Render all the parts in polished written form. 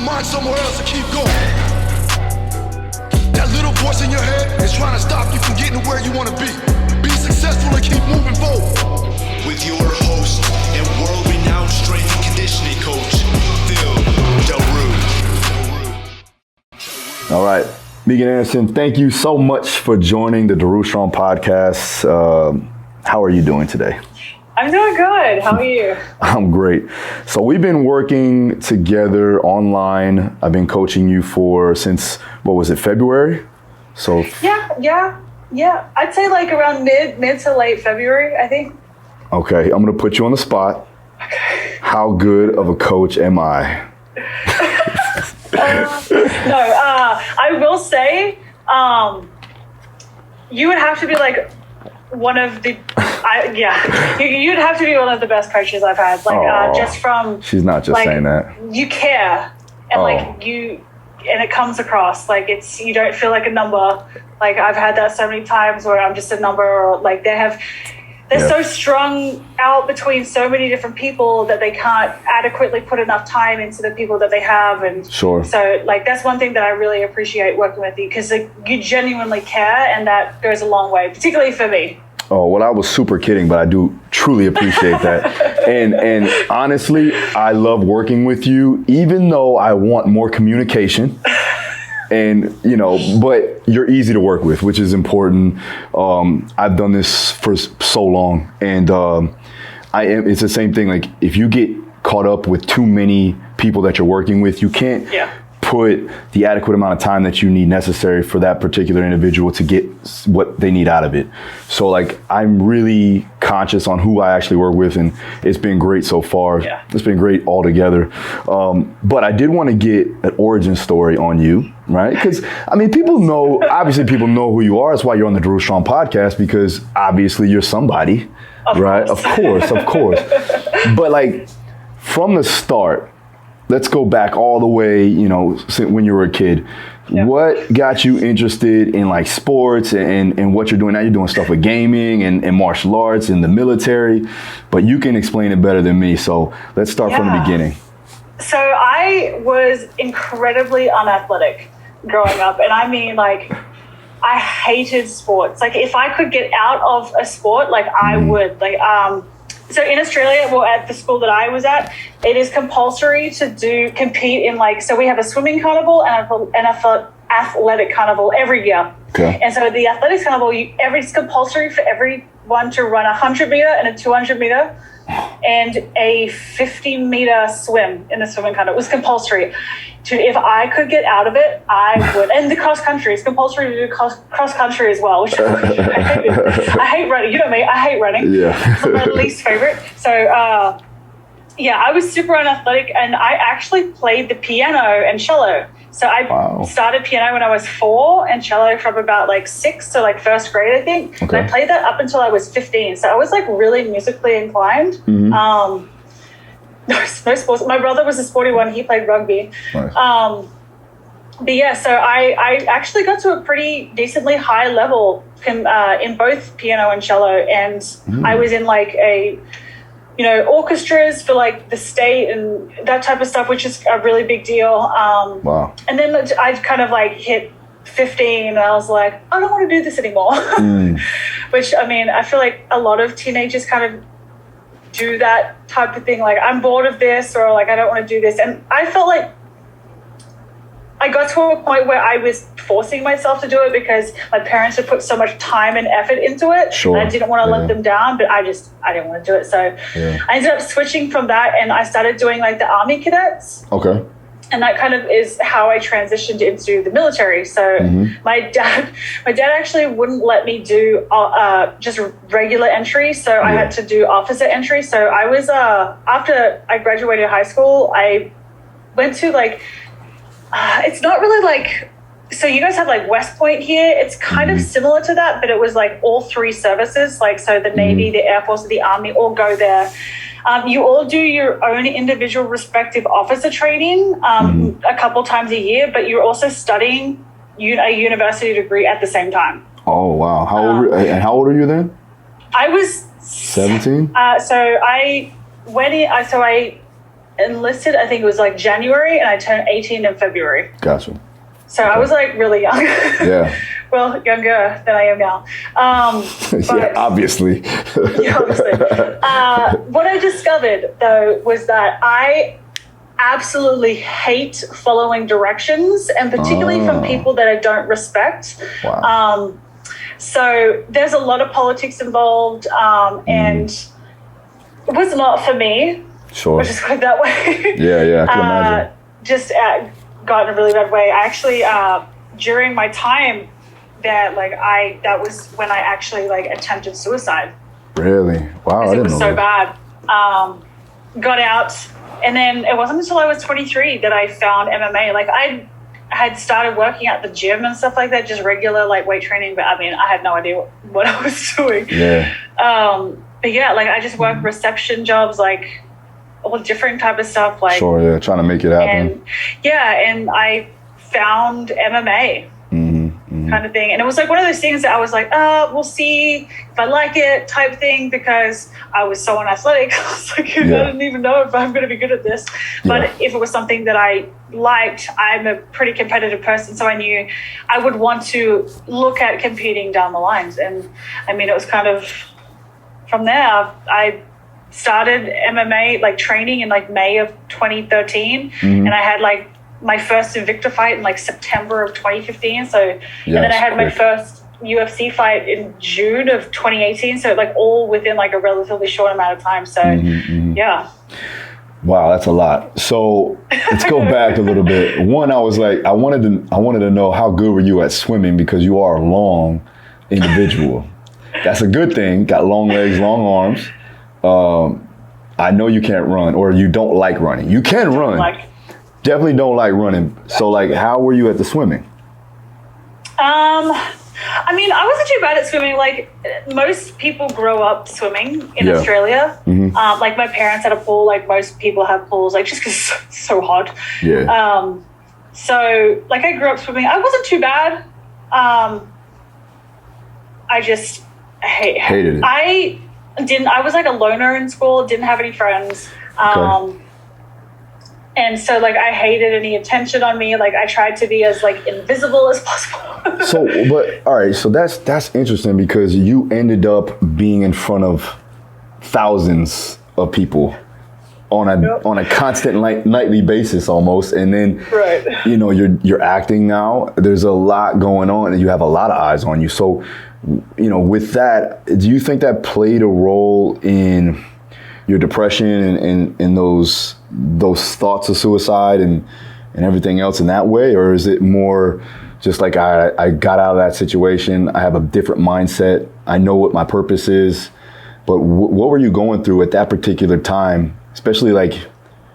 mind somewhere else and keep going. That little voice in your head is trying to stop you from getting to where you want to be. Be successful and keep moving forward. With your host and world-renowned strength and conditioning coach, Phil Daru. All right, Megan Anderson, thank you so much for joining the Daru Strong podcast. How are you doing today? I'm doing good. How are you? I'm great. So we've been working together online. I've been coaching you since, what was it, February? So Yeah. I'd say like around mid to late February, I think. Okay, I'm gonna put you on the spot. Okay. How good of a coach am I? I will say, you would have to be like one of the, you'd have to be one of the best coaches I've had. Like, just from. She's not just saying that. You care, and and it comes across like you don't feel like a number. Like I've had that so many times where I'm just a number, or like they're so strung out between so many different people that they can't adequately put enough time into the people that they have. And sure. So like, that's one thing that I really appreciate working with you, because like, you genuinely care, and that goes a long way, particularly for me. Oh, well, I was super kidding, but I do truly appreciate that. And honestly, I love working with you, even though I want more communication. And, but you're easy to work with, which is important. I've done this for so long, and it's the same thing. Like, if you get caught up with too many people that you're working with, you can't put the adequate amount of time that you need necessary for that particular individual to get what they need out of it. So like, I'm really conscious on who I actually work with, and it's been great so far. Yeah. It's been great altogether. But I did want to get an origin story on you, right? Because people know who you are. That's why you're on the Daru Strong podcast, because obviously you're somebody, right? Of course. But like, from the start, let's go back all the way, when you were a kid. Yeah. What got you interested in like sports and what you're doing now? You're doing stuff with gaming and martial arts and the military, but you can explain it better than me. So let's start from the beginning. So I was incredibly unathletic growing up. And I hated sports. Like, if I could get out of a sport, like I would. So in Australia, at the school that I was at, it is compulsory to compete in so we have a swimming carnival and an athletic carnival every year. Okay. And so the athletics carnival, it's compulsory for everyone to run a 100-meter and a 200-meter and a 50-meter swim in the swimming carnival. It was compulsory. If I could get out of it, I would. And the cross country, it's compulsory to do cross country as well, which I hate. I hate running. You know me, I hate running. Yeah. It's my least favorite. So, I was super unathletic, and I actually played the piano and cello. So I started piano when I was 4 and cello from about 6 to first grade, I think. Okay. And I played that up until I was 15. So I was really musically inclined. Mm-hmm. No sports. My brother was a sporty one. He played rugby. Nice. But yeah, so I actually got to a pretty decently high level in both piano and cello. And I was in orchestras for the state and that type of stuff, which is a really big deal. Wow. And then I kind of hit 15 and I was like, I don't want to do this anymore. Which, I feel like a lot of teenagers kind of do that type of thing. I'm bored of this, or I don't want to do this. And I felt like I got to a point where I was forcing myself to do it because my parents had put so much time and effort into it. Sure. And I didn't want to let them down, but I didn't want to do it. So I ended up switching from that, and I started doing the Army cadets. Okay. And that kind of is how I transitioned into the military. So my dad actually wouldn't let me do just regular entry. So I had to do officer entry. So I was, after I graduated high school, I went to it's not really so you guys have West Point here. It's kind of similar to that, but it was all 3 services. So the Navy, the Air Force, the Army all go there. You all do your own individual respective officer training a couple times a year, but you're also studying a university degree at the same time. Oh, wow. How old are you then? I was 17. So I went in. So I enlisted, I think it was like January, and I turned 18 in February. Gotcha. So I was like really young. Yeah. Well, younger than I am now. Yeah, obviously. Yeah, obviously. What I discovered, though, was that I absolutely hate following directions, and particularly from people that I don't respect. Wow. So there's a lot of politics involved, and it was not for me. Sure. I'll just put it that way. Yeah, I can imagine. Just got in a really bad way. I actually, during my time there, that was when I actually attempted suicide. Really? Wow. Because it was so bad. Got out, and then it wasn't until I was 23 that I found MMA. I had started working at the gym and stuff like that, just regular weight training, but I mean, I had no idea what I was doing. Yeah. But yeah, I just worked reception jobs, all different type of stuff. Sure, yeah, trying to make it happen. And I found MMA. Kind of thing, and it was one of those things that I was we'll see if I like it type thing, because I was so unathletic. I was I didn't even know if I'm going to be good at this. But if it was something that I liked, I'm a pretty competitive person, so I knew I would want to look at competing down the lines. And I mean, it was kind of from there I started MMA training in May of 2013, and I had my first Invicta fight in September of 2015. So, and then I had my first UFC fight in June of 2018. So all within a relatively short amount of time. So yeah. Wow, that's a lot. So let's go back a little bit. One, I was I wanted to know, how good were you at swimming, because you are a long individual. That's a good thing. Got long legs, long arms. I know you can't run, or you don't like running. You can run. Definitely don't like running. So how were you at the swimming? I mean, I wasn't too bad at swimming. Most people grow up swimming in Australia. My parents had a pool. Most people have pools, just because it's so hot. Yeah. So I grew up swimming. I wasn't too bad. I just hated it. I was a loner in school. Didn't have any friends. Okay. And so, I hated any attention on me. I tried to be as, invisible as possible. All right, so that's interesting, because you ended up being in front of thousands of people on a constant nightly basis almost. And then, you're acting now. There's a lot going on, and you have a lot of eyes on you. So, with that, do you think that played a role in your depression and those thoughts of suicide and everything else in that way? Or is it more just I got out of that situation, I have a different mindset, I know what my purpose is? But what were you going through at that particular time? Especially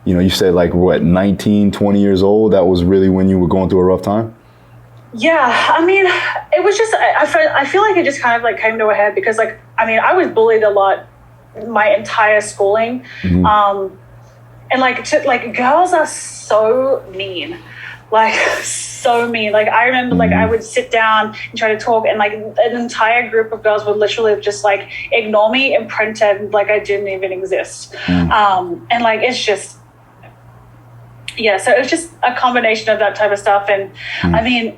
you said 19, 20 years old, that was really when you were going through a rough time? Yeah, I mean, it was just, I feel it just kind of came to a head, because I was bullied a lot my entire schooling. And girls are so mean, so mean. I remember I would sit down and try to talk, and an entire group of girls would literally just ignore me and pretend I didn't even exist. And it's just, so it's just a combination of that type of stuff. And I mean,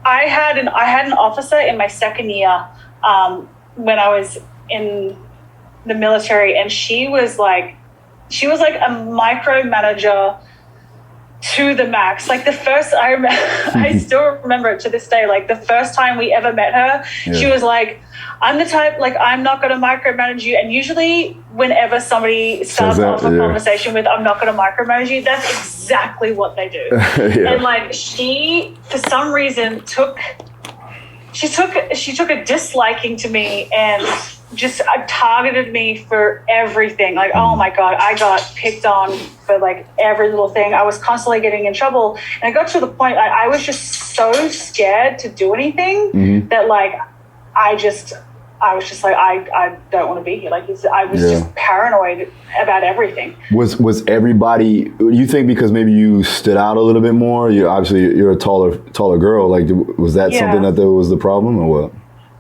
I had an officer in my second year when I was in the military, and she was a micromanager to the max. The first, I still remember it to this day. The first time we ever met her, she was I'm the type, I'm not going to micromanage you. And usually whenever somebody starts off a conversation with, I'm not going to micromanage you, that's exactly what they do. And she, for some reason, took a disliking to me, and just targeted me for everything. Oh my God, I got picked on for every little thing. I was constantly getting in trouble, and I got to the point I was just so scared to do anything that I was just I don't want to be here. I was just paranoid about everything. Was everybody, you think because maybe you stood out a little bit more? You're a taller girl. Was that something that there was the problem, or what?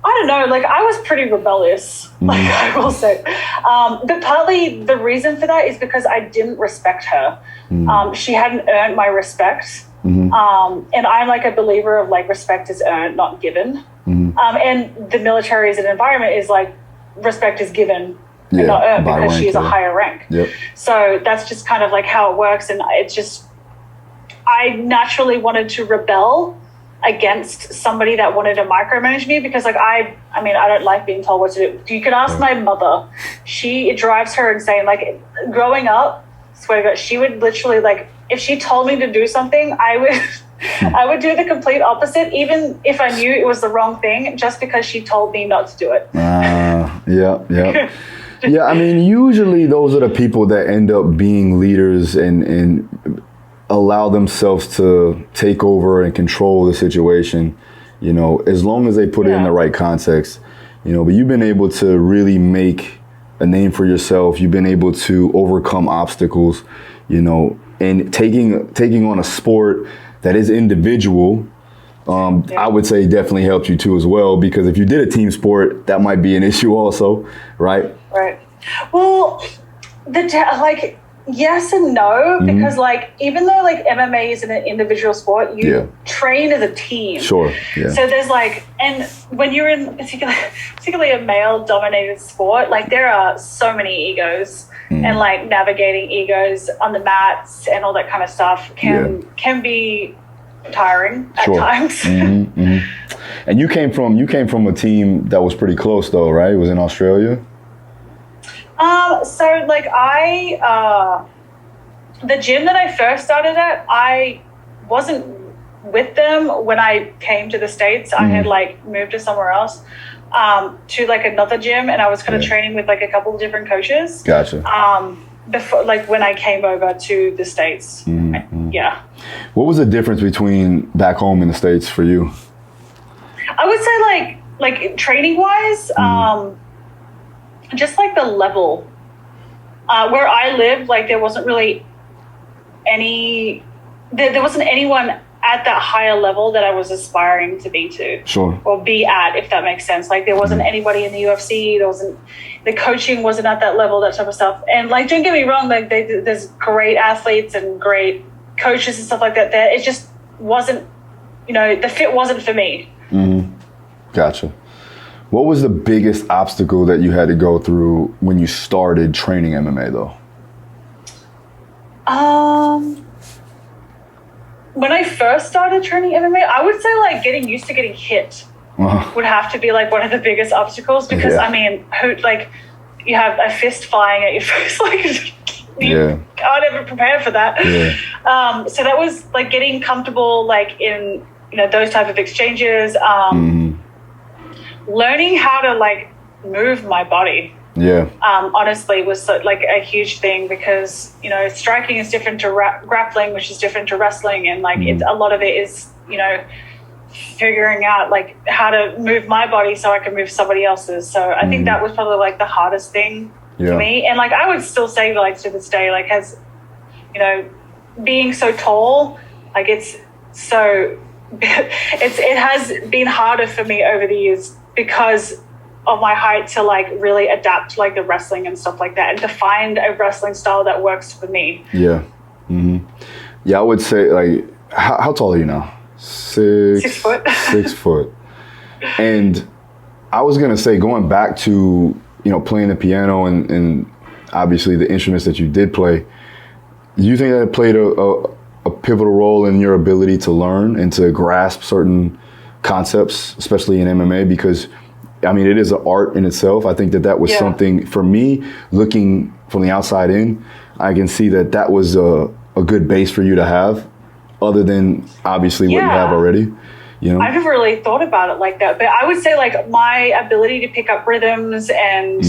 I don't know, like I was pretty rebellious, like I will say. But partly the reason for that is because I didn't respect her. She hadn't earned my respect. And I'm like a believer of like respect is earned, not given. And the military as an environment is like respect is given and not earned because she is a higher rank. So that's just kind of like how it works. And it's just, I naturally wanted to rebel against somebody that wanted to micromanage me because like I mean I don't like being told what to do. You can ask my mother. It drives her insane. Like growing up, swear to God, she would literally like if she told me to do something, I would do the complete opposite, even if I knew it was the wrong thing, just because she told me not to do it. Yeah, I mean usually those are the people that end up being leaders and allow themselves to take over and control the situation, you know, as long as they put it in the right context, you know, but you've been able to really make a name for yourself. You've been able to overcome obstacles, you know, and taking on a sport that is individual, I would say definitely helped you too as well, because if you did a team sport, that might be an issue also, right? Right. Well, yes and no, because like even though like MMA is an individual sport, you train as a team. Sure. Yeah. So there's like, and when you're in particularly a male-dominated sport, like there are so many egos, and like navigating egos on the mats and all that kind of stuff can be tiring at times. And you came from a team that was pretty close though, right? It was in Australia. So like the gym that I first started at, I wasn't with them when I came to the States. I had like moved to somewhere else, to like another gym, and I was kind of training with like a couple of different coaches. Gotcha. Before, like when I came over to the States. Yeah. What was the difference between back home in the States for you? I would say like training wise, just like the level where I lived, like there wasn't really there wasn't anyone at that higher level that I was aspiring to be to. Sure. Or be at, if that makes sense. Like there wasn't anybody in the UFC, the coaching wasn't at that level, that type of stuff. And like, don't get me wrong, like there's great athletes and great coaches and stuff like that there. It just wasn't, you know, the fit wasn't for me. Gotcha. What was the biggest obstacle that you had to go through when you started training MMA though? When I first started training MMA, I would say like getting used to getting hit would have to be like one of the biggest obstacles, because I mean, you have a fist flying at your face, like you can't ever prepare for that. So that was like getting comfortable, like in, you know, those type of exchanges, learning how to like move my body. Honestly was like a huge thing, because, you know, striking is different to grappling, which is different to wrestling. And like a lot of it is, you know, figuring out like how to move my body so I can move somebody else's. So I think that was probably like the hardest thing for me. And like, I would still say like to this day, like as, you know, being so tall, like it has been harder for me over the years because of my height to like really adapt to like the wrestling and stuff like that, and to find a wrestling style that works for me. Yeah, I would say like, how tall are you now? 6 foot. 6 foot. And I was gonna say, going back to, you know, playing the piano and obviously the instruments that you did play, do you think that played a pivotal role in your ability to learn and to grasp certain concepts, especially in MMA? Because I mean, it is an art in itself. I think that was something for me, looking from the outside in, I can see that was a good base for you to have, other than obviously what you have already. You know, I never really thought about it like that, but I would say like my ability to pick up rhythms and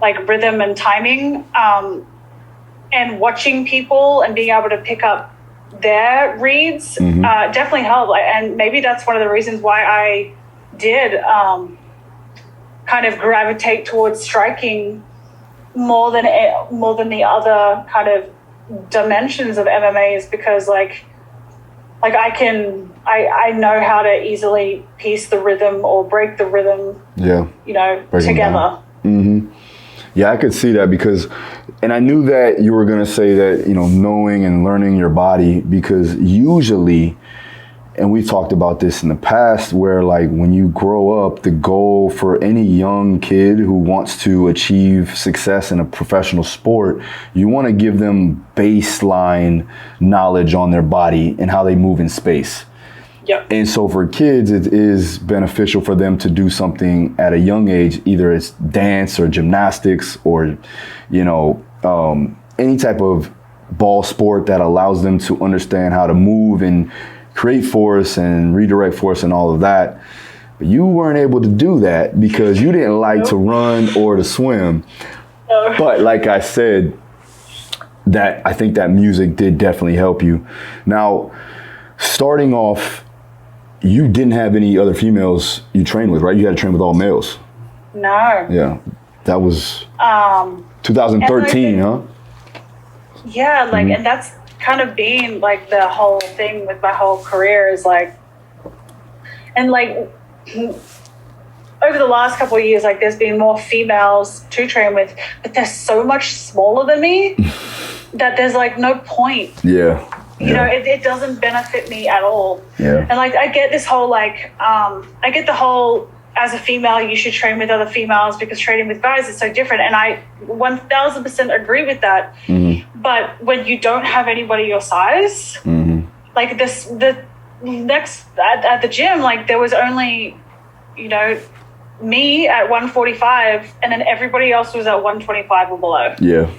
like rhythm and timing, and watching people and being able to pick up their reads definitely helped. And maybe that's one of the reasons why I did kind of gravitate towards striking more than the other kind of dimensions of MMA, is because like I can I know how to easily piece the rhythm or break the rhythm, Yeah. you know, Break 'em together. down. Yeah, I could see that because, and I knew that you were going to say that, you know, knowing and learning your body, because usually, and we've talked about this in the past, where like when you grow up, the goal for any young kid who wants to achieve success in a professional sport, you want to give them baseline knowledge on their body and how they move in space. Yep. And so for kids, it is beneficial for them to do something at a young age, either it's dance or gymnastics or, you know, any type of ball sport that allows them to understand how to move and create force and redirect force and all of that. But you weren't able to do that because you didn't like to run or to swim. No. But like I said, that I think that music did definitely help you. Now, starting off, you didn't have any other females you trained with, right? You had to train with all males. No. Yeah, that was 2013, huh? Yeah, like, and that's kind of been like the whole thing with my whole career is like, and like over the last couple of years, like there's been more females to train with, but they're so much smaller than me that there's like no point. Yeah. You know, it doesn't benefit me at all. Yeah. And like, I get this whole like, I get the whole, as a female, you should train with other females because training with guys is so different. And I 1000% agree with that. But when you don't have anybody your size, like the next at the gym, like there was only, you know, me at 145 and then everybody else was at 125 or below. Yeah.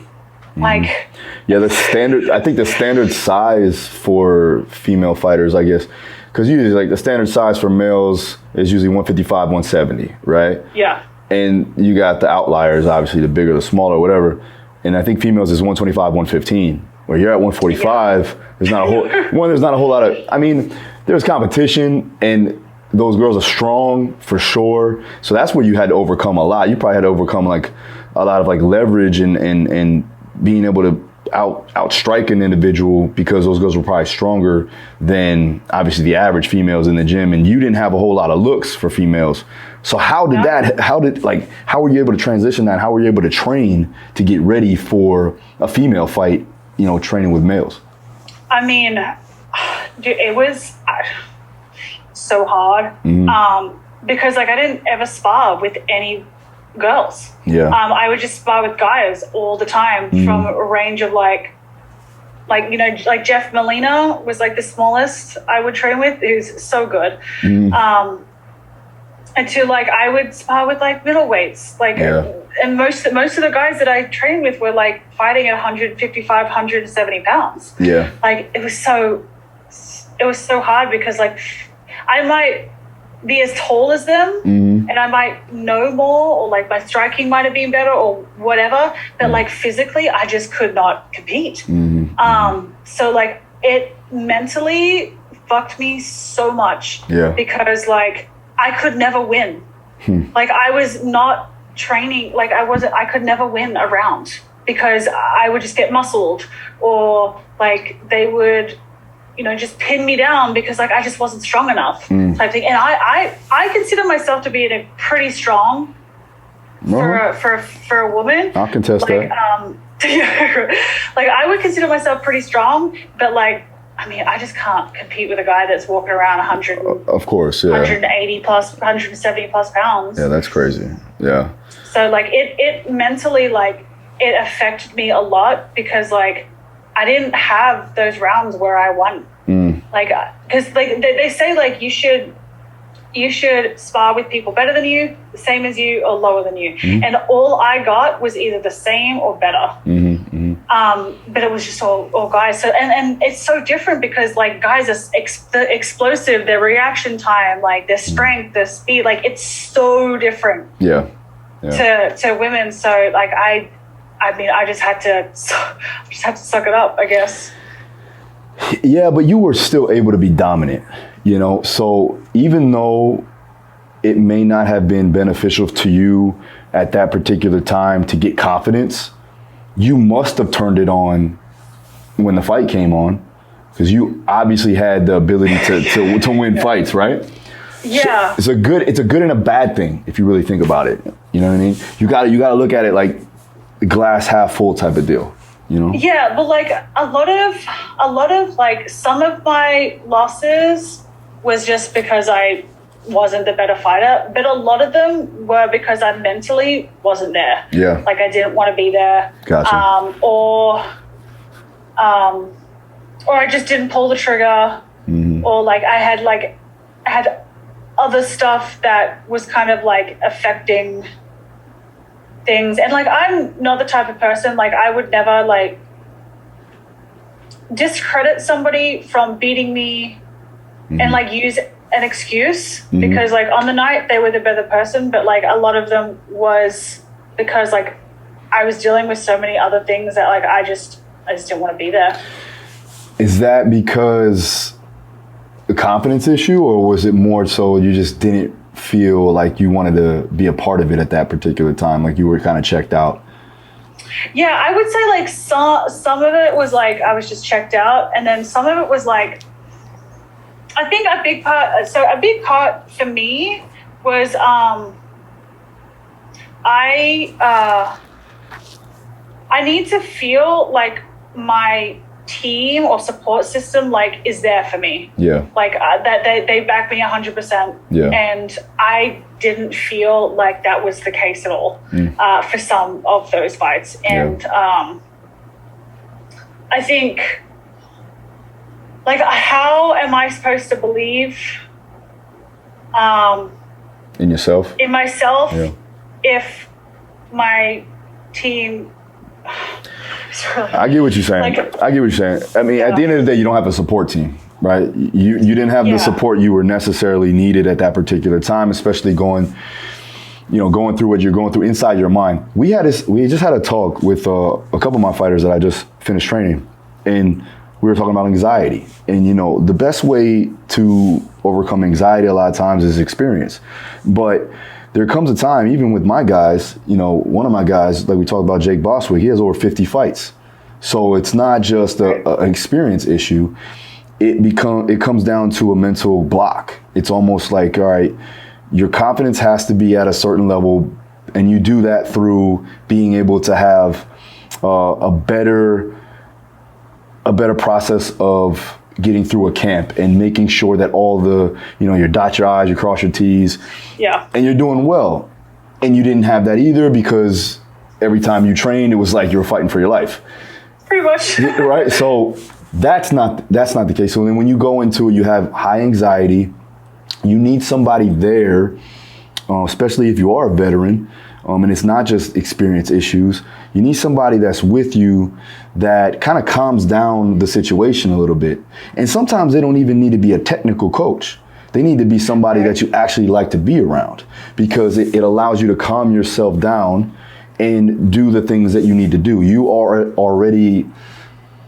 Like, yeah, I think the standard size for female fighters, I guess, because usually like the standard size for males is usually 155, 170, right? Yeah. And you got the outliers, obviously, the bigger, the smaller, whatever. And I think females is 125, 115. Where you're at 145, there's not a whole there's not a whole lot of. I mean, there's competition, and those girls are strong for sure. So that's where you had to overcome a lot. You probably had to overcome like a lot of like leverage and being able to outstrike an individual because those girls were probably stronger than obviously the average females in the gym, and you didn't have a whole lot of looks for females. So how were you able to transition that? How were you able to train to get ready for a female fight, you know, training with males? I mean, dude, it was so hard because like I didn't ever spar with any girls. Yeah. I would just spar with guys all the time from a range of like, you know, like Jeff Molina was like the smallest I would train with. He was so good. And to like, I would spar with like middleweights, like, and most of the guys that I trained with were like fighting at 155, 170 pounds. Yeah. Like it was so hard because like I might be as tall as them and I might know more, or like my striking might have been better or whatever, but like physically I just could not compete. So like it mentally fucked me so much because like I could never win. Like I was not training, like I could never win a round because I would just get muscled, or like they would, you know, just pin me down because like I just wasn't strong enough type thing. And I consider myself to be a pretty strong for a woman. I'll contest like, that. Like I would consider myself pretty strong, but like I mean I just can't compete with a guy that's walking around 100. Of course, yeah. 180 plus, 170 plus pounds. Yeah, that's crazy. Yeah. So like it mentally like it affected me a lot because like I didn't have those rounds where I won. Like, because like they say like you should spar with people better than you, the same as you, or lower than you. And all I got was either the same or better. But it was just all guys. So and it's so different because like guys are explosive, their reaction time, like their strength, their speed, like it's so different. Yeah. To women. So like I mean, I just had to suck it up, I guess. Yeah, but you were still able to be dominant, you know? So even though it may not have been beneficial to you at that particular time to get confidence, you must have turned it on when the fight came on. Because you obviously had the ability to win fights, right? Yeah. So it's a good and a bad thing if you really think about it. You know what I mean? You gotta look at it like glass half full type of deal. You know? Yeah, but like a lot of like some of my losses was just because I wasn't the better fighter, but a lot of them were because I mentally wasn't there. Yeah. Like I didn't want to be there. Gotcha. Or I just didn't pull the trigger. Mm-hmm. Or like I had other stuff that was kind of like affecting things. And like I'm not the type of person, like I would never like discredit somebody from beating me and like use an excuse because like on the night they were the better person, but like a lot of them was because like I was dealing with so many other things that like I just didn't want to be there. Is that because a confidence issue, or was it more so you just didn't feel like you wanted to be a part of it at that particular time, like you were kind of checked out? Yeah, I would say like some of it was like I was just checked out, and then some of it was like I think a big part for me was I need to feel like my team or support system like is there for me. Yeah. Like that they back me 100%. Yeah. And I didn't feel like that was the case at all for some of those fights. And I think like how am I supposed to believe in yourself? In myself if my team I get what you're saying. I get what you're saying. I mean, at the end of the day, you don't have a support team, right? You didn't have the support you were necessarily needed at that particular time, especially going through what you're going through inside your mind. We just had a talk with a couple of my fighters that I just finished training, and we were talking about anxiety. And the best way to overcome anxiety a lot of times is experience. But there comes a time, even with my guys, one of my guys, like we talked about, Jake Boswick, he has over 50 fights. So it's not just an experience issue. It comes down to a mental block. It's almost like, all right, your confidence has to be at a certain level, and you do that through being able to have a better process of getting through a camp and making sure that all the, you dot your I's, you cross your T's, and you're doing well. And you didn't have that either because every time you trained, it was like you were fighting for your life. Pretty much. Right? So that's not the case. So then when you go into it, you have high anxiety. You need somebody there, especially if you are a veteran, and it's not just experience issues. You need somebody that's with you that kind of calms down the situation a little bit. And sometimes they don't even need to be a technical coach. They need to be somebody that you actually like to be around, because it allows you to calm yourself down and do the things that you need to do. You are already,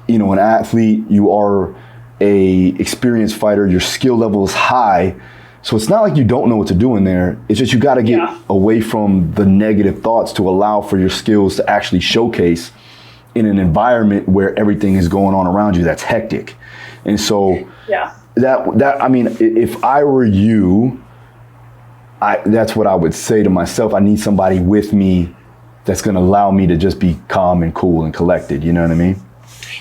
an athlete. You are a experienced fighter. Your skill level is high. So it's not like you don't know what to do in there. It's just you got to get away from the negative thoughts to allow for your skills to actually showcase in an environment where everything is going on around you that's hectic. And so that I mean, if I were you, that's what I would say to myself. I need somebody with me that's going to allow me to just be calm and cool and collected. You know what I mean?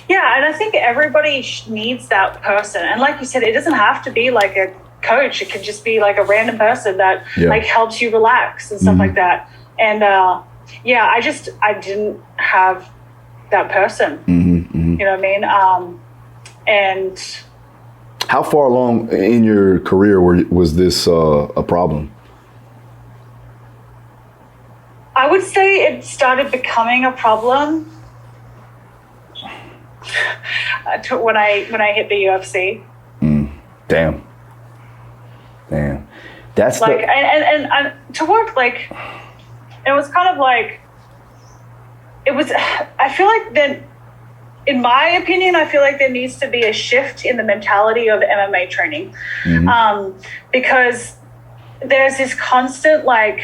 Yeah, and I think everybody needs that person. And like you said, it doesn't have to be like a coach. It could just be like a random person that like helps you relax and stuff like that. And I didn't have that person. You know what I mean? And how far along in your career was this a problem? I would say it started becoming a problem when I hit the UFC. Damn. That's like and to work like it was kind of like it was. I feel like then, in my opinion, I feel like there needs to be a shift in the mentality of MMA training, because there's this constant like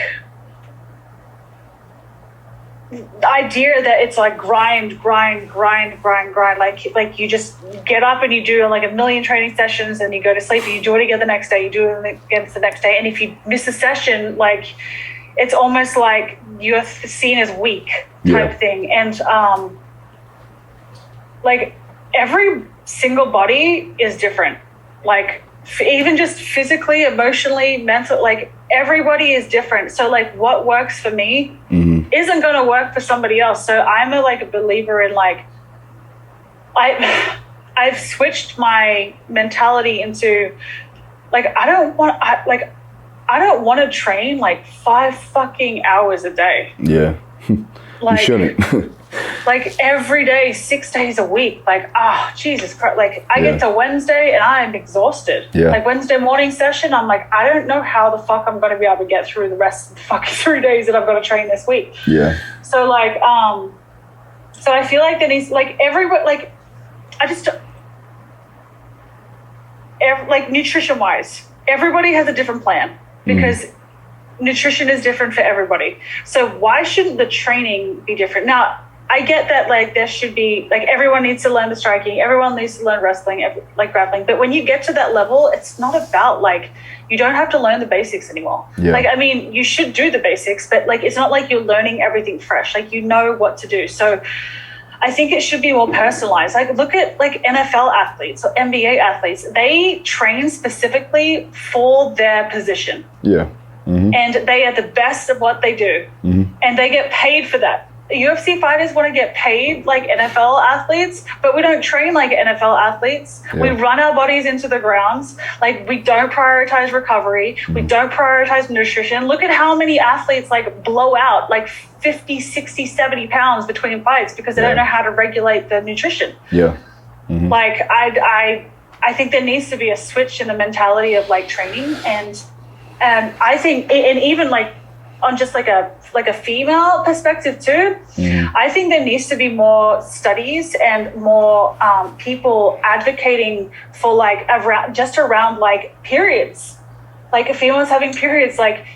idea that it's like grind, like you just get up and you do like a million training sessions and you go to sleep and you do it again the next day, you do it again the next day, and if you miss a session, like it's almost like you're seen as weak type thing. And like every single body is different, like even just physically, emotionally, mental, like everybody is different. So like what works for me isn't going to work for somebody else. So I'm a believer in like, I've switched my mentality into like, I don't want to train like 5 fucking hours a day. Yeah. Like, you shouldn't. like every day, 6 days a week, like, Jesus Christ. Like I get to Wednesday and I'm exhausted. Yeah. Like Wednesday morning session, I'm like, I don't know how the fuck I'm going to be able to get through the rest of the fucking 3 days that I've got to train this week. Yeah. So like, so I feel like there needs, like everybody, like I just, like nutrition wise, everybody has a different plan because nutrition is different for everybody. So why shouldn't the training be different? Now, I get that like there should be, like everyone needs to learn the striking, everyone needs to learn wrestling, like grappling. But when you get to that level, it's not about like, you don't have to learn the basics anymore. Yeah. Like, I mean, you should do the basics, but like, it's not like you're learning everything fresh. Like, you know what to do. So I think it should be more personalized. Like look at like NFL athletes or NBA athletes. They train specifically for their position. Yeah. And they are the best of what they do. And they get paid for that. UFC fighters want to get paid like NFL athletes, but we don't train like NFL athletes. Yeah. We run our bodies into the grounds. Like we don't prioritize recovery. We don't prioritize nutrition. Look at how many athletes like blow out like 50, 60, 70 pounds between fights because they don't know how to regulate the nutrition. Yeah. Like I think there needs to be a switch in the mentality of like training, and I think, and even like on just like a female perspective too, I think there needs to be more studies and more people advocating for like around like periods, like if females having periods, like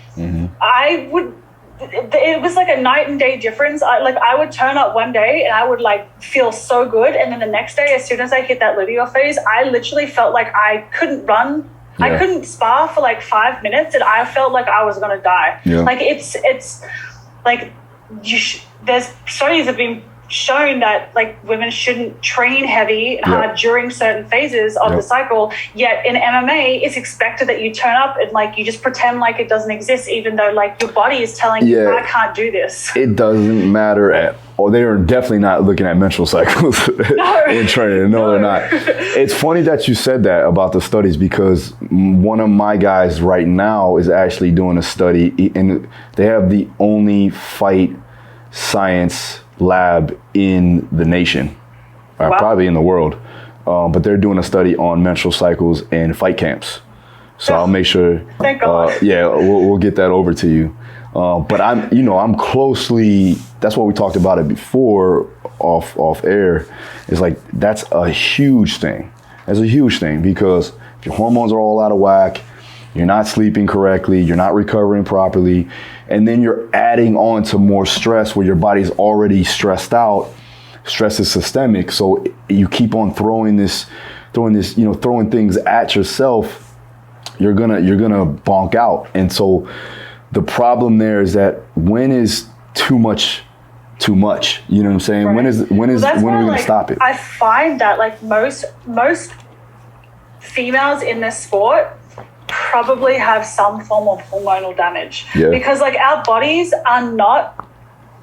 it was like a night and day difference. I would turn up one day and I would like feel so good, and then the next day, as soon as I hit that luteal phase, I literally felt like I couldn't run. Yeah. I couldn't spar for like 5 minutes, and I felt like I was gonna die. Yeah. Like it's like there's studies have been shown that like women shouldn't train heavy and hard during certain phases of the cycle. Yet in MMA, it's expected that you turn up and like you just pretend like it doesn't exist, even though like your body is telling you I can't do this. It doesn't matter at all. They are definitely not looking at menstrual cycles in training. No, they're not. It's funny that you said that about the studies, because one of my guys right now is actually doing a study, and they have the only fight science lab in the nation, probably in the world, but they're doing a study on menstrual cycles and fight camps. So I'll make sure. Thank God. We'll get that over to you. But I'm closely. That's what we talked about it before off air. It's like that's a huge thing. That's a huge thing, because if your hormones are all out of whack, you're not sleeping correctly, you're not recovering properly, and then you're adding on to more stress where your body's already stressed out. Stress is systemic, so you keep on throwing things at yourself. You're gonna bonk out. And so the problem there is that when is too much? You know what I'm saying? Right. When are we gonna stop it? I find that like most females in this sport probably have some form of hormonal damage, because like our bodies are not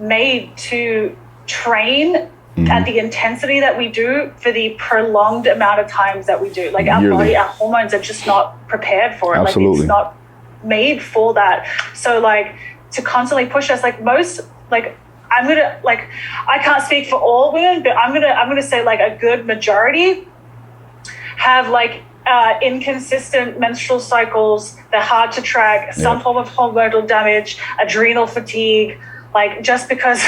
made to train at the intensity that we do for the prolonged amount of times that we do. Like our hormones are just not prepared for it. Absolutely. Like it's not made for that. So like to constantly push us, like most, like I'm gonna, like I can't speak for all women, but I'm gonna say like a good majority have like inconsistent menstrual cycles. They're hard to track, some form of hormonal damage, adrenal fatigue, like just because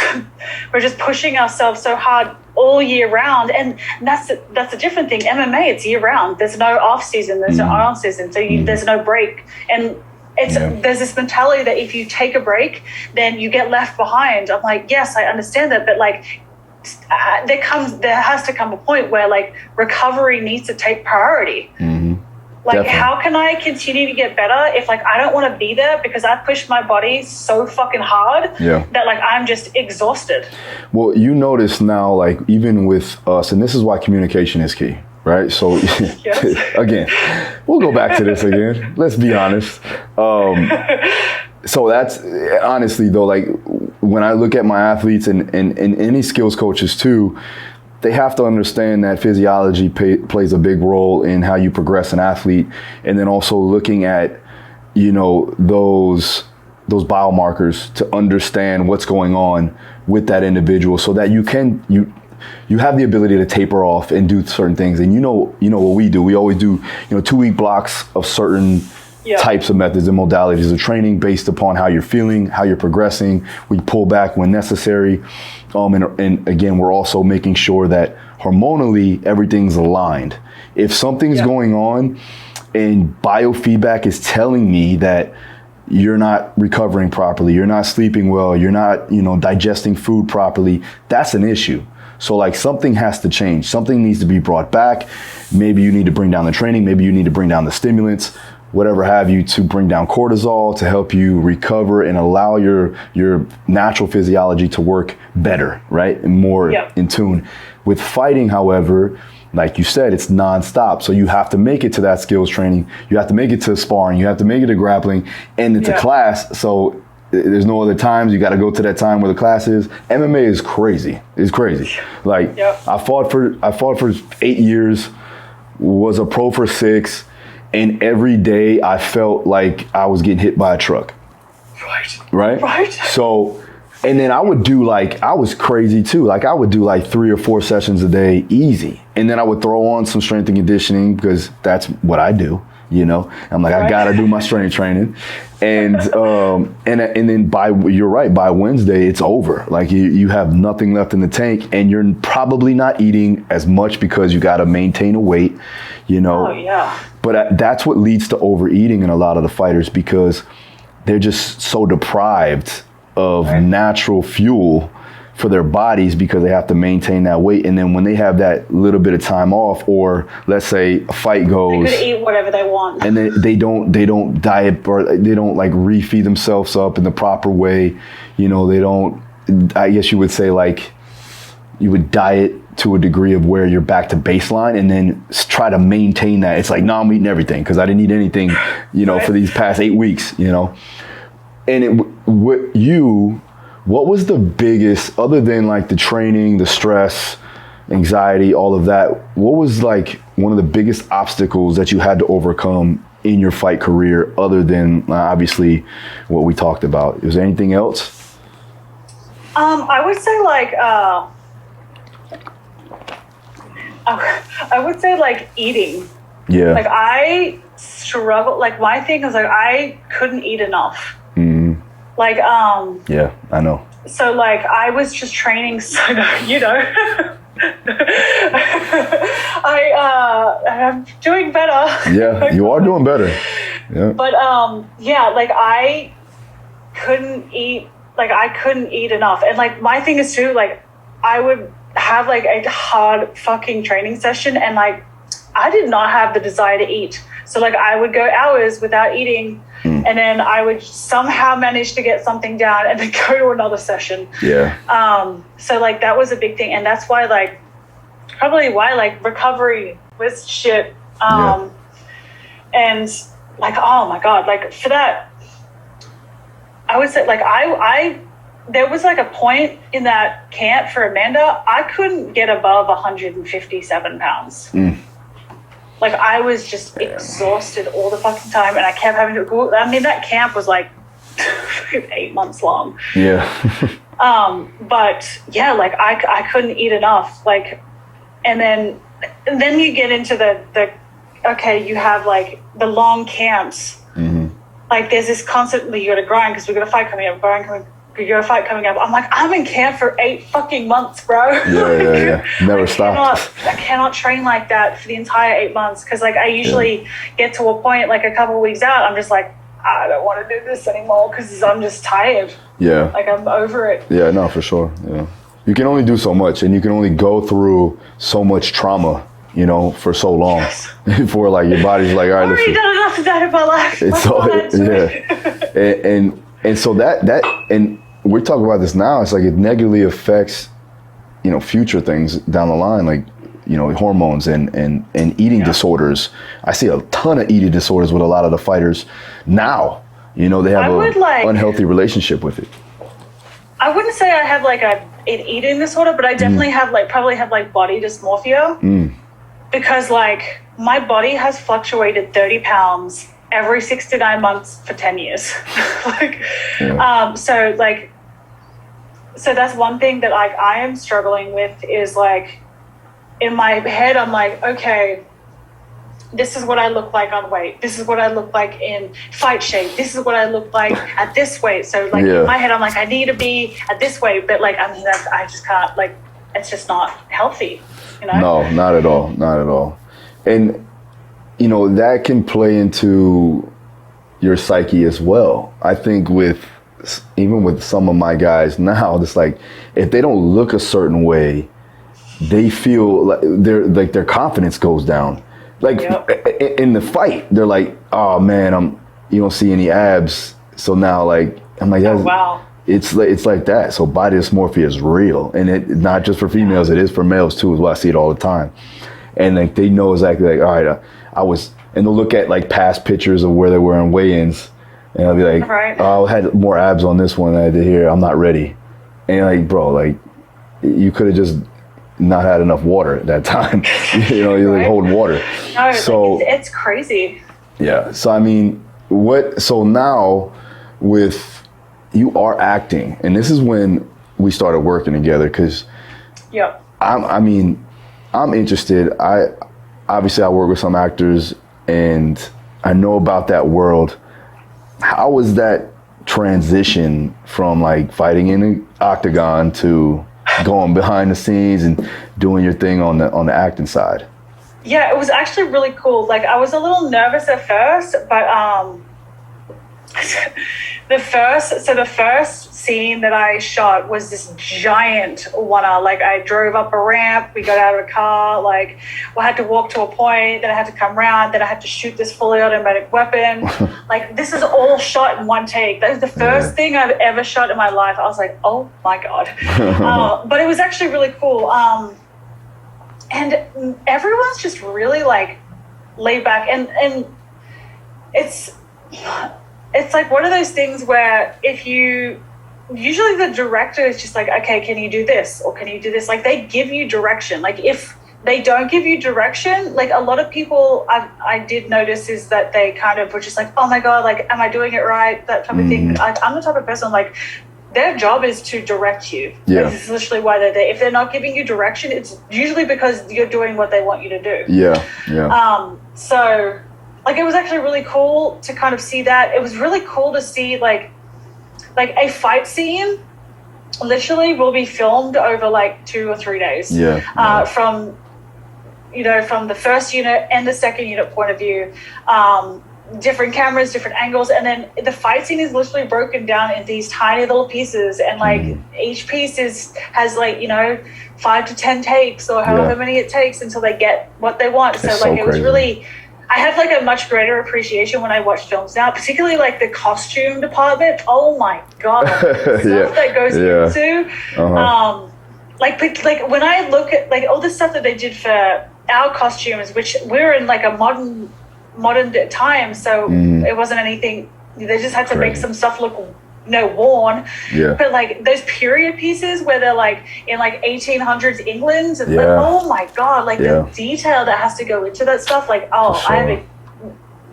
we're just pushing ourselves so hard all year round. And that's a different thing. MMA, it's year round. There's no off season, there's no on season, so there's no break. And there's this mentality that if you take a break, then you get left behind. I'm like, yes, I understand that, but like there has to come a point where like recovery needs to take priority. Like, Definitely. How can I continue to get better if like I don't want to be there because I pushed my body so fucking hard that like I'm just exhausted. Well, you notice now, like even with us, and this is why communication is key, right? So again, we'll go back to this again. Let's be honest. So that's honestly though, like when I look at my athletes and any skills coaches too, they have to understand that physiology plays a big role in how you progress an athlete, and then also looking at, you know, those biomarkers to understand what's going on with that individual, so that you have the ability to taper off and do certain things. And you know what we do. We always do 2-week blocks of certain types of methods and modalities of training based upon how you're feeling, how you're progressing. We pull back when necessary. And again, we're also making sure that hormonally everything's aligned. If something's going on and biofeedback is telling me that you're not recovering properly, you're not sleeping well, you're not, digesting food properly, that's an issue. So like something has to change. Something needs to be brought back. Maybe you need to bring down the training. Maybe you need to bring down the stimulants, whatever have you, to bring down cortisol to help you recover and allow your natural physiology to work better, right? And more in tune. With fighting, however, like you said, it's nonstop. So you have to make it to that skills training. You have to make it to sparring. You have to make it to grappling, and it's a class. So there's no other times. You got to go to that time where the class is. MMA is crazy. It's crazy. Like I fought for 8 years, was a pro for 6. And every day I felt like I was getting hit by a truck. Right? So, and then I would do I was crazy too. Like I would do 3 or 4 sessions a day, easy. And then I would throw on some strength and conditioning because that's what I do, I'm like, I gotta do my strength training. And then you're right, by Wednesday it's over. Like you have nothing left in the tank, and you're probably not eating as much because you gotta maintain a weight, But that's what leads to overeating in a lot of the fighters, because they're just so deprived of natural fuel for their bodies because they have to maintain that weight. And then when they have that little bit of time off, or let's say a fight goes, they could eat whatever they want, and they don't diet, or they don't refeed themselves up in the proper way. They don't, I guess you would say, you would diet to a degree of where you're back to baseline, and then try to maintain that. It's like, no, I'm eating everything because I didn't eat anything, for these past 8 weeks, And what was the biggest, other than the training, the stress, anxiety, all of that, what was one of the biggest obstacles that you had to overcome in your fight career, other than obviously what we talked about? Was there anything else? I would say eating. Yeah. I struggle. My thing is I couldn't eat enough. Yeah, I know. So I was just training, so I'm doing better. Yeah, you are doing better. Yeah. But I couldn't eat. I couldn't eat enough, and my thing is too. I would have a hard fucking training session, and I did not have the desire to eat. So I would go hours without eating, and then I would somehow manage to get something down and then go to another session. Yeah. So that was a big thing, and that's why probably why recovery was shit. And oh my God, for that, I would say I there was a point in that camp for Amanda, I couldn't get above 157 pounds. I was just exhausted all the fucking time, and I kept having to go. I mean, that camp was 8 months long. Yeah. But yeah, I couldn't eat enough. And then you get into the okay, you have the long camps. There's this constantly, you got to grind because we got a fight coming up, you got a fight coming up. I'm in camp for 8 fucking months, bro. Yeah. Never stopped. I cannot train like that for the entire 8 months, because I usually get to a point a couple of weeks out, I'm just I don't want to do this anymore because I'm just tired. Yeah. Like, I'm over it. Yeah, no, for sure. Yeah. You can only do so much, and you can only go through so much trauma, you know, for so long before like your body's like, all right, I've already done enough of that in my life. It's all, yeah. and so that and we're talking about this now. It's like it negatively affects, you know, future things down the line, like, you know, hormones and eating disorders. I see a ton of eating disorders with a lot of the fighters now. You know, they have an unhealthy relationship with it. I wouldn't say I have like an eating disorder, but I definitely have like body dysmorphia. Because like my body has fluctuated 30 pounds every 6 to 9 months for 10 years. So that's one thing that like I am struggling with is like in my head, I'm like, okay, this is what I look like on weight. This is what I look like in fight shape. This is what I look like at this weight. So like in my head, I'm like, I need to be at this weight, but like, I mean, I just can't, like, it's just not healthy, you know? No, not at all. Not at all. And, you know, that can play into your psyche as well. I think even with some of my guys now, it's like, if they don't look a certain way, they feel like their confidence goes down. Like in the fight, they're like, "Oh man, you don't see any abs." So now, like, I'm like, wow. It's like that. So body dysmorphia is real, and it not just for females, it is for males too. As well, I see it all the time, and like they know exactly like, all right, and they'll look at like past pictures of where they were in weigh-ins, and I'll be like, "Oh, I had more abs on this one than I did here. I'm not ready." And like, bro, like, you could have just not had enough water at that time. You know, you're like holding water. No, so like it's crazy. Yeah. So I mean, so now with you are acting, and this is when we started working together, because I'm interested. Obviously I work with some actors and I know about that world. How was that transition from like fighting in the octagon to going behind the scenes and doing your thing on the acting side? Yeah, it was actually really cool. Like, I was a little nervous at first, but the first scene that I shot was this giant one. Like, I drove up a ramp, we got out of a car, like, I had to walk to a point, then I had to come around, then I had to shoot this fully automatic weapon. Like, this is all shot in one take. That was the first thing I've ever shot in my life. I was like, oh my God. But it was actually really cool. And everyone's just really like laid back, and it's like one of those things where usually the director is just like, okay, can you do this? Or can you do this? Like, they give you direction. Like, if they don't give you direction, like a lot of people I did notice is that they kind of were just like, oh my God, like, am I doing it right? That type of thing. I'm the type of person, like, their job is to direct you. Yeah. This is literally why they're there. If they're not giving you direction, it's usually because you're doing what they want you to do. Yeah, yeah. So, like, it was actually really cool to kind of see that. It was really cool to see, like a fight scene literally will be filmed over, like, 2 or 3 days. Yeah. From the first unit and the second unit point of view. Different cameras, different angles, and then the fight scene is literally broken down in these tiny little pieces, and like each piece has like 5 to 10 takes or however many it takes until they get what they want. So like it was really, I have like a much greater appreciation when I watch films now, particularly like the costume department. Oh my God, the stuff that goes into like when I look at like all the stuff that they did for our costumes, which we're in like a modern time, so it wasn't anything. They just had to make some stuff look worn. But like those period pieces where they're like in like 1800s England, and like, oh my God, like the detail that has to go into that stuff, like I have a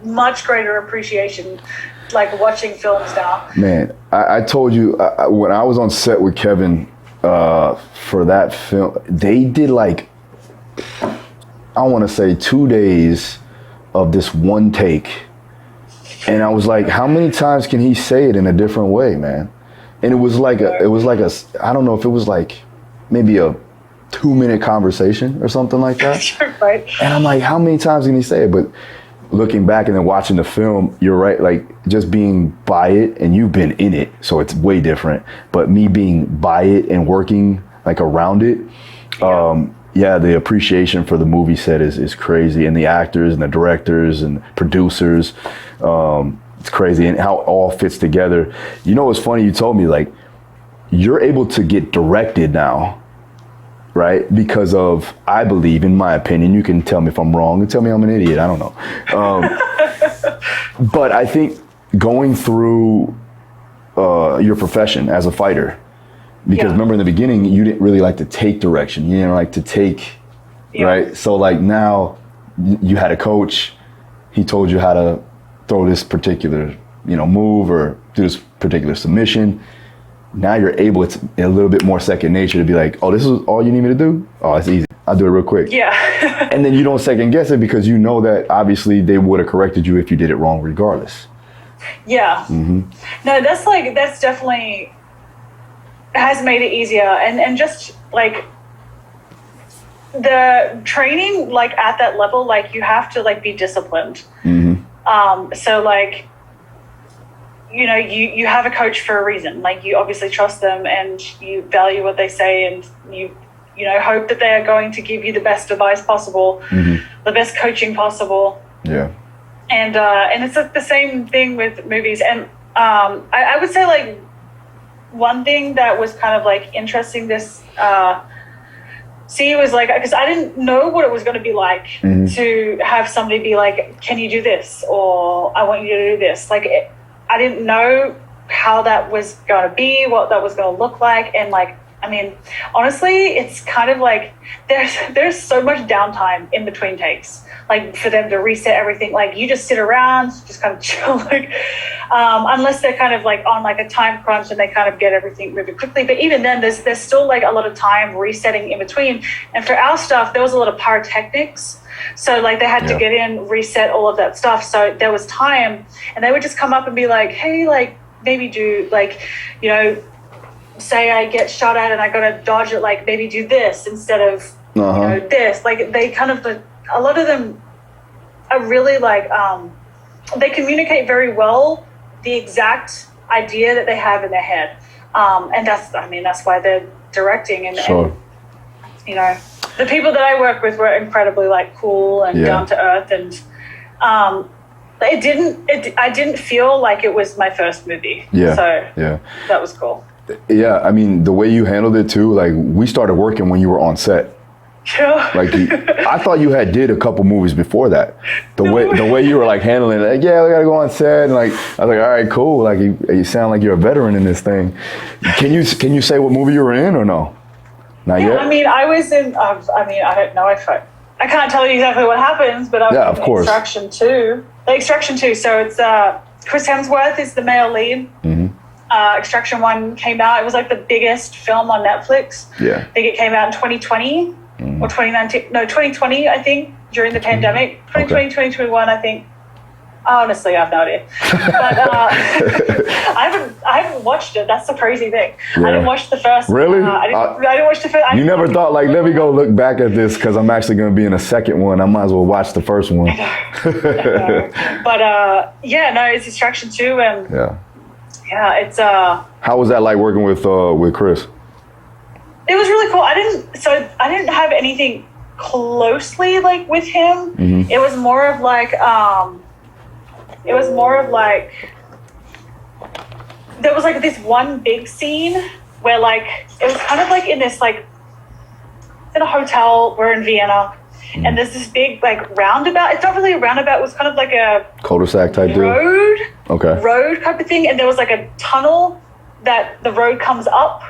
much greater appreciation like watching films now. Man, I told you when I was on set with Kevin for that film, they did like, I want to say 2 days of this one take, and I was like, how many times can he say it in a different way, man? And it was like a I don't know if it was like maybe a 2-minute conversation or something like that. Right. And I'm like, how many times can he say it? But looking back and then watching the film, you're right, like just being by it, and you've been in it, so it's way different. But me being by it and working like around it, the appreciation for the movie set is crazy, and the actors and the directors and producers, it's crazy, and how it all fits together. You know, it's funny, you told me like you're able to get directed now, right? Because of, I believe, in my opinion, you can tell me if I'm wrong and tell me I'm an idiot, I don't know. But I think going through your profession as a fighter, because remember in the beginning, you didn't really like to take direction. You didn't like to take, right? So like now you had a coach, he told you how to throw this particular, move or do this particular submission. Now you're able, it's a little bit more second nature to be like, oh, this is all you need me to do? Oh, it's easy. I'll do it real quick. Yeah. And then you don't second guess it because you know that obviously they would have corrected you if you did it wrong regardless. Yeah. Mm-hmm. No, that's definitely has made it easier. And just like the training, like at that level, like you have to like be disciplined. Mm-hmm. So like, you have a coach for a reason. Like you obviously trust them and you value what they say, and you hope that they are going to give you the best advice possible, the best coaching possible. Yeah. And it's like the same thing with movies. And I would say like one thing that was kind of like interesting this was like, because I didn't know what it was going to be like to have somebody be like, can you do this? Or I want you to do this. Like I didn't know how that was going to be, what that was going to look like. And like, I mean, honestly, it's kind of like there's so much downtime in between takes, like for them to reset everything. Like you just sit around, just kind of chill, like unless they're kind of like on like a time crunch and they kind of get everything moving quickly. But even then, there's still like a lot of time resetting in between. And for our stuff, there was a lot of pyrotechnics. So like they had to get in, reset all of that stuff. So there was time, and they would just come up and be like, hey, like maybe do like, say I get shot at and I got to dodge it, like maybe do this instead of this. Like they kind of, a lot of them are really like, they communicate very well the exact idea that they have in their head. And that's why they're directing. And, and the people that I work with were incredibly like cool and down to earth. And I didn't feel like it was my first movie. Yeah. So that was cool. Yeah, I mean, the way you handled it too, like we started working when you were on set. Yeah. Like I thought you had did a couple movies before that. The way you were like handling it, like, we gotta go on set, and like I was like, all right, cool. Like you sound like you're a veteran in this thing. Can you say what movie you were in or no? Not yet? I mean, I was in. I don't know if I can't tell you exactly what happens, but I was in Extraction 2. Extraction 2. So it's Chris Hemsworth is the male lead. Mm-hmm. Extraction 1 came out. It was like the biggest film on Netflix. Yeah. I think it came out in 2020 or 2019. No, 2020, I think, during the pandemic. 2020, 2021, I think. Honestly, I have no idea. But I haven't watched it. That's the crazy thing. Yeah. I didn't watch the first. Really? I didn't watch the first. You never thought like, let me go look back at this because I'm actually going to be in a second one. I might as well watch the first one. I know. But it's Extraction 2, and yeah, it's How was that like working with Chris? It was really cool. I didn't have anything closely like with him. Mm-hmm. It was more of like there was like this one big scene where like it was kind of like in this like in a hotel. We're in Vienna. And there's this big like roundabout. It's not really a roundabout. It was kind of like a cul-de-sac type road. Deal. Okay. Road type of thing. And there was like a tunnel that the road comes up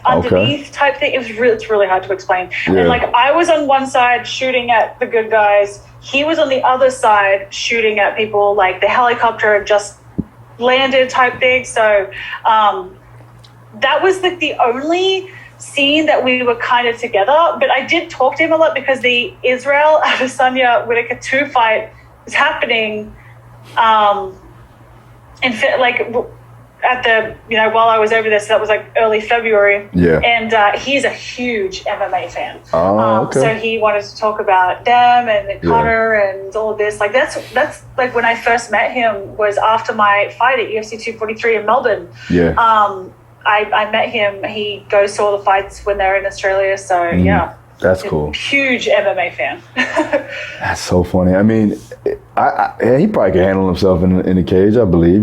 underneath type thing. It's really hard to explain. Yeah. And like I was on one side shooting at the good guys. He was on the other side shooting at people. Like the helicopter had just landed type thing. So that was like the only scene that we were kind of together, but I did talk to him a lot because the Israel Adesanya Whitaker 2 fight was happening, and like at the, while I was over there, so that was like early February. Yeah. And he's a huge MMA fan. Oh, okay. So he wanted to talk about them and Connor and all of this. Like that's like when I first met him was after my fight at UFC 243 in Melbourne. Yeah. I met him. He goes to all the fights when they're in Australia. So yeah. That's cool. Huge MMA fan. That's so funny. I mean, he probably could handle himself in the cage, I believe.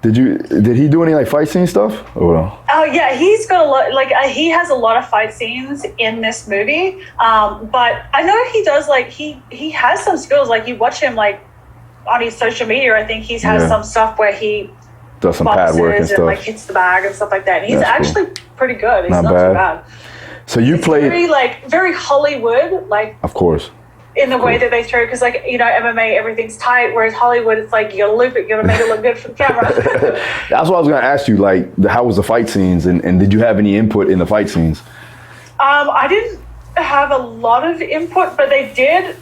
Did he do any like fight scene stuff? Or? Oh yeah, he's got a lot. Like he has a lot of fight scenes in this movie. But I know he does. Like he has some skills. Like you watch him like on his social media. I think he has some stuff where he does some pad work and stuff, like hits the bag and stuff like that. And he's actually pretty good. He's not too bad. So you played very Hollywood, like of course, in the way that they throw, because MMA everything's tight, whereas Hollywood it's like you gotta loop it, you gotta make it look good for the camera. That's what I was gonna ask you. Like, how was the fight scenes, and did you have any input in the fight scenes? I didn't have a lot of input, but they did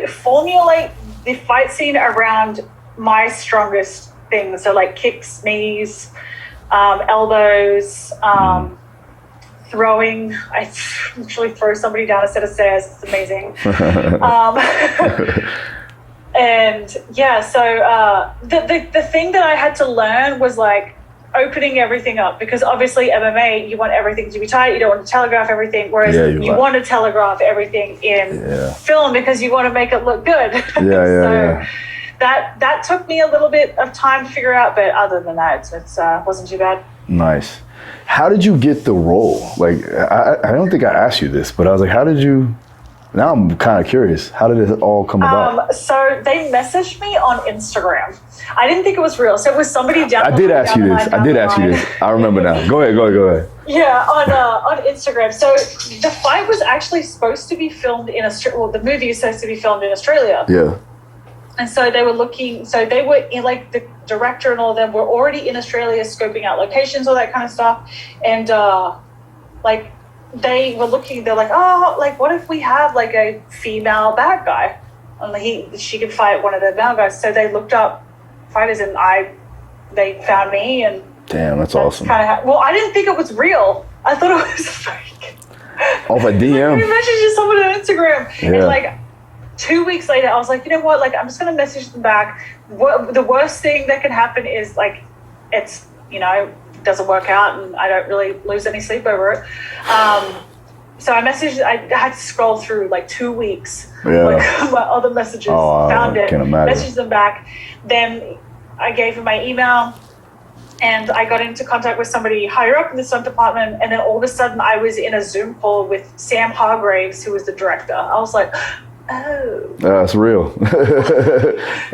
formulate the fight scene around my strongest things. So like kicks, knees, elbows. Throwing, I literally throw somebody down a set of stairs. It's amazing. And yeah, so the thing that I had to learn was like opening everything up, because obviously MMA, you want everything to be tight. You don't want to telegraph everything, whereas you want to telegraph everything in film because you want to make it look good. That took me a little bit of time to figure out, but other than that, it wasn't too bad. Nice. How did you get the role? Like, I don't think I asked you this, but I was like, how did you? Now I'm kind of curious. How did it all come about? So they messaged me on Instagram. I didn't think it was real. So it was somebody down. I did ask you this. I remember now. Go ahead. Yeah, on Instagram. So the fight was actually supposed to be filmed in Australia. Well, the movie is supposed to be filmed in Australia. Yeah. And so they were looking, so they were in, like, the director and all of them were already in Australia scoping out locations, all that kind of stuff. And, like, they were looking, they're like, oh, like, what if we have, like, a female bad guy? And she could fight one of the male guys. So they looked up fighters and they found me. And damn, that's awesome. Well, I didn't think it was real. I thought it was fake. Off a DM? I messaged someone on Instagram. Yeah. And, like, 2 weeks later, I was like, you know what? Like, I'm just going to message them back. The worst thing that can happen is, like, it's, doesn't work out and I don't really lose any sleep over it. So I had to scroll through, like, 2 weeks. Like, my other messages, found it, messaged them back. Then I gave him my email and I got into contact with somebody higher up in the stunt department. And then all of a sudden I was in a Zoom call with Sam Hargraves, who was the director. I was like, oh, that's real.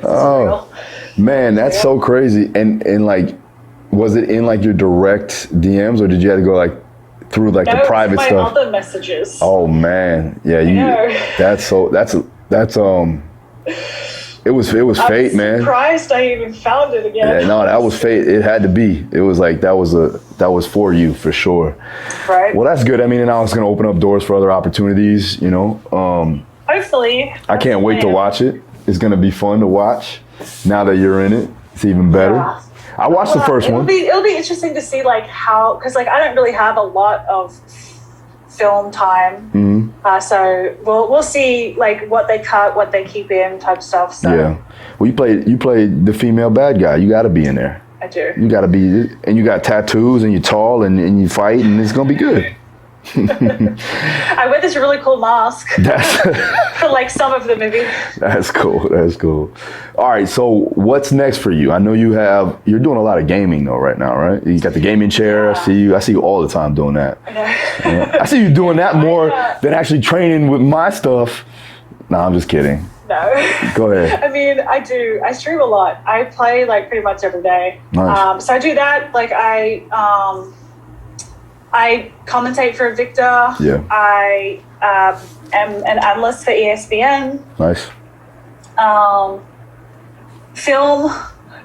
Real. Man, that's so crazy. And like, was it in like your direct DMs, or did you have to go like through like the private my stuff? Other messages. Oh man, yeah, that's it was fate, man. I'm surprised I even found it again. Yeah, no, that was fate. It had to be. It was like that was for you for sure. Right. Well, that's good. I mean, and now it's gonna open up doors for other opportunities. Hopefully. I can't wait to watch it. It's gonna be fun to watch. Now that you're in it, it's even better. Yeah. I watched the first one. It'll be interesting to see like how, because like I don't really have a lot of film time. Mm-hmm. So we'll see like what they cut, what they keep in type stuff. So. Yeah. Well, you played the female bad guy. You got to be in there. I do. You got to be, and you got tattoos, and you're tall, and you fight, and it's gonna be good. I wear this really cool mask for like some of the movie. That's cool. All right, so what's next for you? I know you're doing a lot of gaming though right now, right? You got the gaming chair. Yeah. I see you all the time doing that. I see you doing that more than actually training with my stuff. No, I'm just kidding. No. Go ahead. I mean, I do. I stream a lot. I play like pretty much every day. Nice. So I do that. Like I commentate for Victor. Yeah. I am an analyst for ESPN. Nice. Film,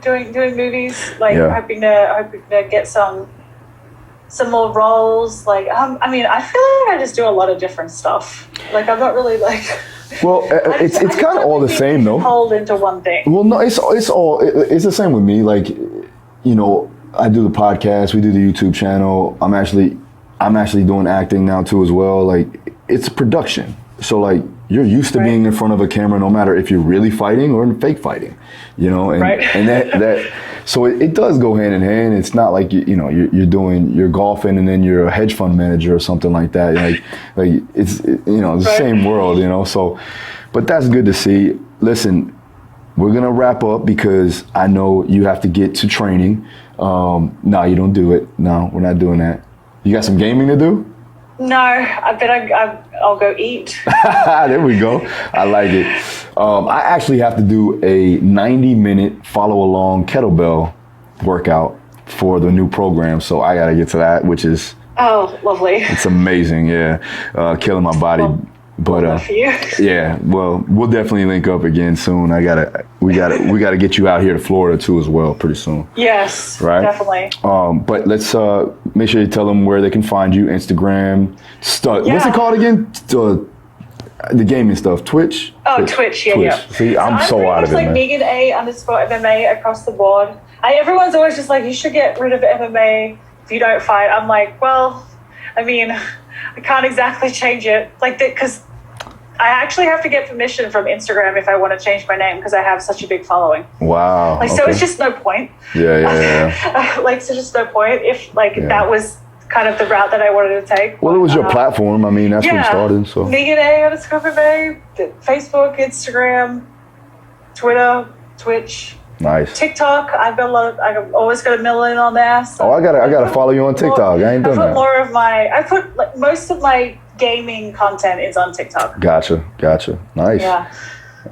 doing movies. Like hoping to get some more roles. Like I mean, I feel like I just do a lot of different stuff. Like I'm not really like. Well, it's kind of all the same though. Hold into one thing. Well, no, it's the same with me. Like, you know, I do the podcast, we do the YouTube channel. I'm actually doing acting now too as well. Like, it's production. So like, you're used to being in front of a camera, no matter if you're really fighting or in fake fighting, you know, and, and that so it does go hand in hand. It's not like, you're golfing and then you're a hedge fund manager or something like that. Like it's, it's the same world, so, but that's good to see. Listen, we're going to wrap up because I know you have to get to training. No, you don't do it. No, we're not doing that. You got some gaming to do? No, I bet I'll go eat. There we go. I like it. I actually have to do a 90-minute follow-along kettlebell workout for the new program, so I got to get to that, which is... Oh, lovely. It's amazing, yeah. Killing my body. But for you. Yeah, well, we'll definitely link up again soon. We gotta get you out here to Florida too as well pretty soon. Yes, right? Definitely. But let's make sure you tell them where they can find you. Instagram, what's it called again? The gaming stuff, Twitch. Oh, Twitch, yeah. See, I'm so out of it, like man. Megan A_MMA across the board. Everyone's always just like, you should get rid of MMA if you don't fight. I'm like, well, I mean, I can't exactly change it like that because I actually have to get permission from Instagram if I want to change my name because I have such a big following. Wow. So it's just no point. Yeah. Like, so just no point if that was kind of the route that I wanted to take. Well, it was your platform. I mean, that's where you started. So Megan A_MMA, Facebook, Instagram, Twitter, Twitch. Nice. TikTok, I've always got a million on there. So I gotta follow you on TikTok. I ain't done that. I put most of my gaming content is on TikTok. Gotcha. Nice. Yeah.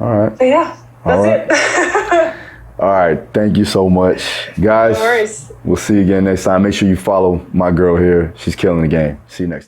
All right. But yeah, that's it. All right. Thank you so much, guys. No worries. We'll see you again next time. Make sure you follow my girl here. She's killing the game. See you next time.